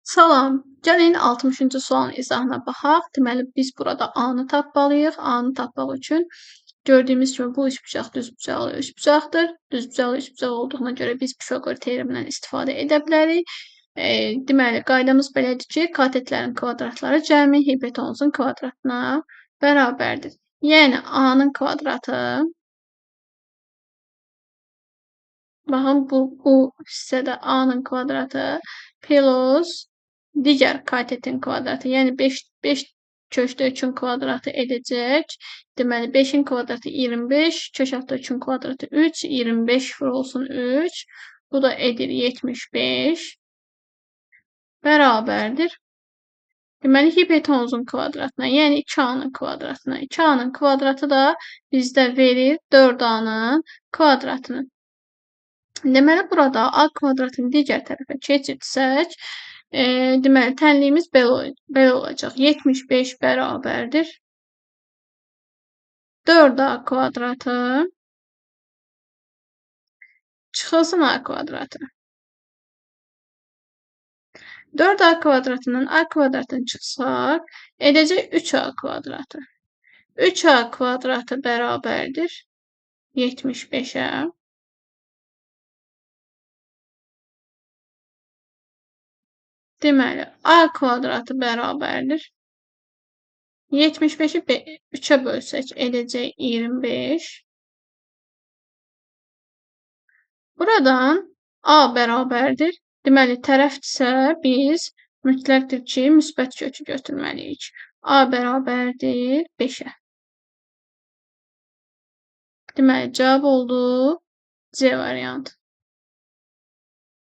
Salam, gəlin 60-cı sualın izahına baxaq. Deməli, biz burada A-nı tapmalıyıq. A-nı tapmaq üçün gördüyümüz kimi bu üçbucaq düzbucaqlı üçbucaqdır. Düzbucaqlı üçbucaq olduğuna görə biz Pifaqor teoremindən istifadə edə bilərik. Deməli, qaydamız belədir ki, katetlərin kvadratları cəmi hipotenuzun kvadratına bərabərdir. Yəni, A-nın kvadratı, baxın, bu hissədə A-nın kvadratı plus digər katetin kvadratı, yəni 5 kökdə 3-ün kvadratı edəcək. Deməli, 5-in kvadratı 25, kök altda 3-ün kvadratı 3, 25 vurulsun 3. Bu da edir 75. Bərabərdir. Deməli, hipotenuzun kvadratına, yəni 2A-nın kvadratına. 2A-nın kvadratı da bizdə verir 4A-nın kvadratını. Deməli, burada A kvadratını digər tərəfə keçirsək, deməli, tənliyimiz belə olacaq. 75 bərabərdir 4A kvadratı çıxılsın A kvadratı. 4A kvadratının A kvadratını çıxsaq, edəcək 3A kvadratı. 3A kvadratı bərabərdir 75-ə. Deməli, A kvadratı bərabərdir 75-i 3-ə bölsək, edəcək 25. Buradan A bərabərdir. Deməli, tərəfdirsə biz mütləqdir ki, müsbət kökü götürməliyik. A bərabərdir 5-ə. Deməli, cavab oldu C variantı.